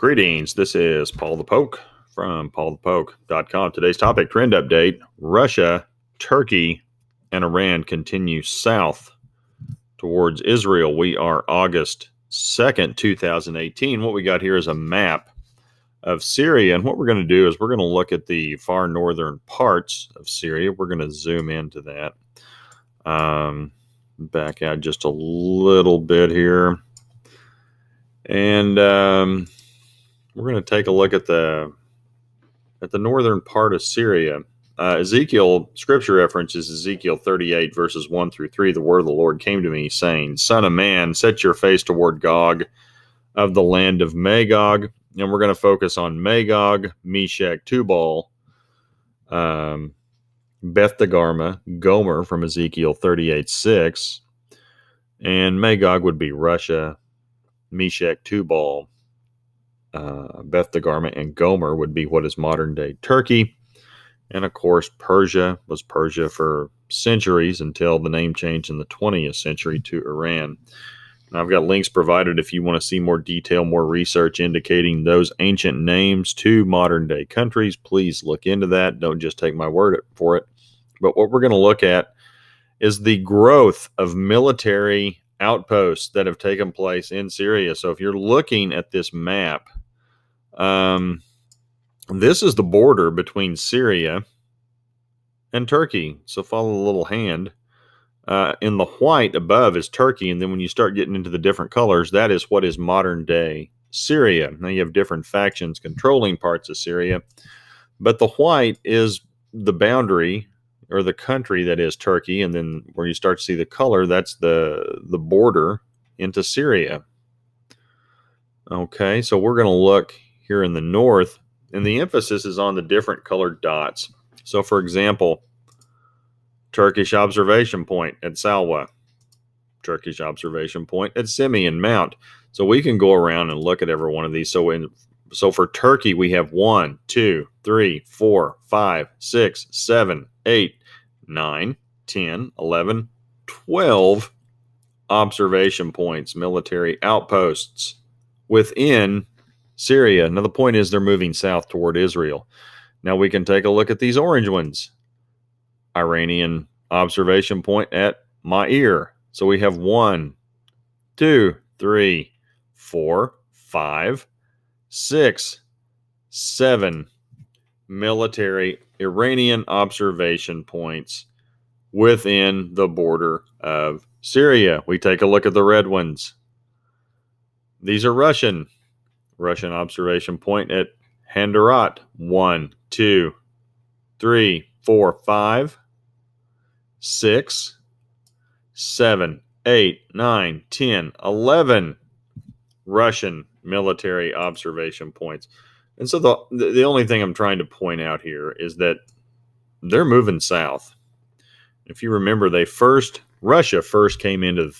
Greetings. This is Paul the Poke from paulthepoke.com. Today's topic, trend update: Russia, Turkey, and Iran continue south towards Israel. We are August 2nd, 2018. What we got here is a map of Syria. And what we're going to do is we're going to look at the far northern parts of Syria. We're going to zoom into that. Back out just a little bit here. And we're going to take a look at the northern part of Syria. Ezekiel, scripture reference is Ezekiel 38, verses 1 through 3. The word of the Lord came to me, saying, Son of man, set your face toward Gog of the land of Magog. And we're going to focus on Magog, Meshech, Tubal, Beth Dagarma, Gomer from Ezekiel 38:6. And Magog would be Russia, Meshech, Tubal, Beth Dagarma, and Gomer would be what is modern-day Turkey. And, of course, Persia was Persia for centuries until the name changed in the 20th century to Iran. And I've got links provided if you want to see more detail, more research indicating those ancient names to modern-day countries. Please look into that. Don't just take my word for it. But what we're going to look at is the growth of military outposts that have taken place in Syria. So if you're looking at this map, this is the border between Syria and Turkey. So follow the little hand. In the white above is Turkey, and then when you start getting into the different colors, that is what is modern-day Syria. Now you have different factions controlling parts of Syria, but the white is the boundary or the country that is Turkey, and then where you start to see the color, that's the border into Syria. Okay, so we're going to look here in the north, and the emphasis is on the different colored dots. So, for example, Turkish observation point at Salwa, Turkish observation point at Simeon Mount. So we can go around and look at every one of these. So for Turkey, we have 1, 2, 3, 4, 5, 6, 7, 8, 9, 10, 11, 12 observation points, military outposts within Syria. Now, the point is they're moving south toward Israel. Now, we can take a look at these orange ones. Iranian observation point at Ma'ir. So we have 1, 2, 3, 4, 5, 6, 7 military Iranian observation points within the border of Syria. We take a look at the red ones. These are Russian observation point at Handarat. 1, 2, 3, 4, 5, 6, 7, 8, 9, 10, 11 Russian military observation points. And so the only thing I'm trying to point out here is that they're moving south. If you remember, Russia first came into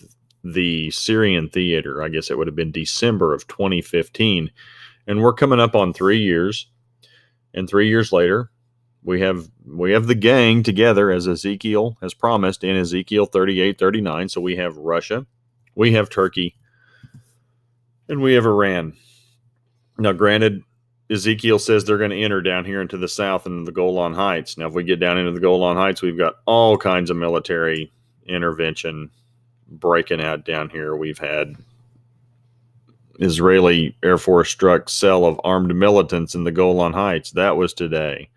the Syrian theater. I guess it would have been December of 2015. And we're coming up on 3 years. And 3 years later, we have the gang together, as Ezekiel has promised in Ezekiel 38:39. So we have Russia, we have Turkey, and we have Iran. Now, granted, Ezekiel says they're going to enter down here into the south and the Golan Heights. Now, if we get down into the Golan Heights, we've got all kinds of military intervention breaking out down here. We've had Israeli Air Force struck cell of armed militants in the Golan Heights. That was today.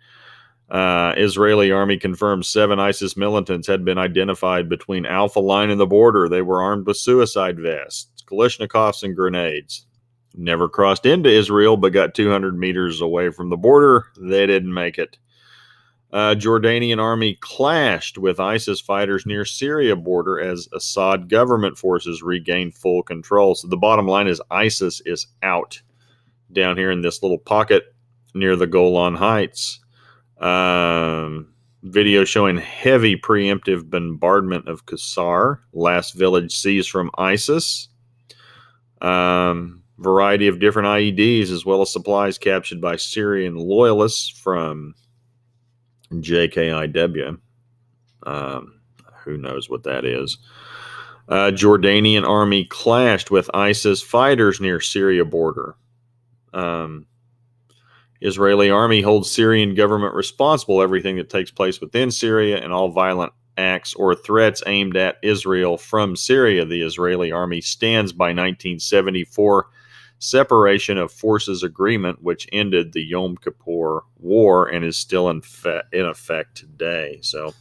Israeli army confirms 7 ISIS militants had been identified between Alpha Line and the border. They were armed with suicide vests, Kalashnikovs, and grenades. Never crossed into Israel, but got 200 meters away from the border. They didn't make it. Jordanian army clashed with ISIS fighters near Syria border as Assad government forces regained full control. So the bottom line is ISIS is out down here in this little pocket near the Golan Heights. Video showing heavy preemptive bombardment of Qusar, last village seized from ISIS. Variety of different IEDs as well as supplies captured by Syrian loyalists from JKIW. Who knows what that is. Jordanian army clashed with ISIS fighters near Syria border. Israeli army holds Syrian government responsible everything that takes place within Syria and all violent acts or threats aimed at Israel from Syria. The Israeli army stands by 1974 separation of forces agreement, which ended the Yom Kippur War and is still in effect today. So,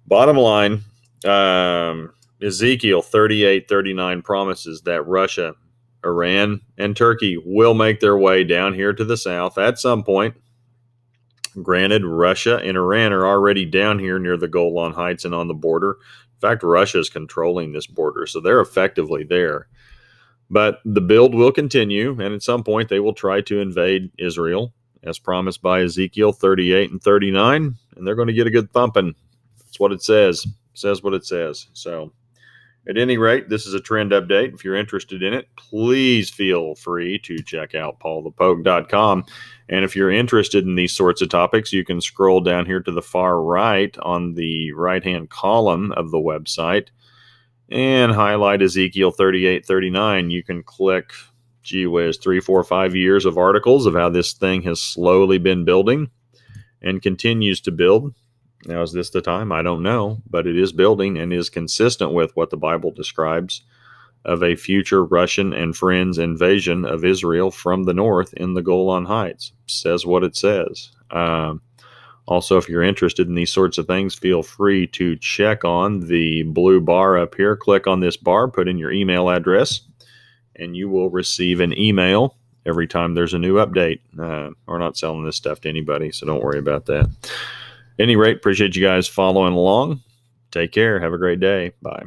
bottom line, Ezekiel 38:39 promises that Russia, Iran, and Turkey will make their way down here to the south at some point. Granted, Russia and Iran are already down here near the Golan Heights and on the border. In fact, Russia is controlling this border, so they're effectively there. But the build will continue, and at some point they will try to invade Israel, as promised by Ezekiel 38 and 39, and they're going to get a good thumping. That's what it says. It says what it says. So, at any rate, this is a trend update. If you're interested in it, please feel free to check out paulthepoke.com. And if you're interested in these sorts of topics, you can scroll down here to the far right on the right-hand column of the website and highlight Ezekiel 38:39. You can click, gee whiz, 3, 4, 5 years of articles of how this thing has slowly been building and continues to build. Now, is this the time? I don't know, but it is building and is consistent with what the Bible describes of a future Russian and friends invasion of Israel from the north in the Golan Heights. Says what it says. Also, if you're interested in these sorts of things, feel free to check on the blue bar up here. Click on this bar, put in your email address, and you will receive an email every time there's a new update. We're not selling this stuff to anybody, so don't worry about that. At any rate, appreciate you guys following along. Take care. Have a great day. Bye.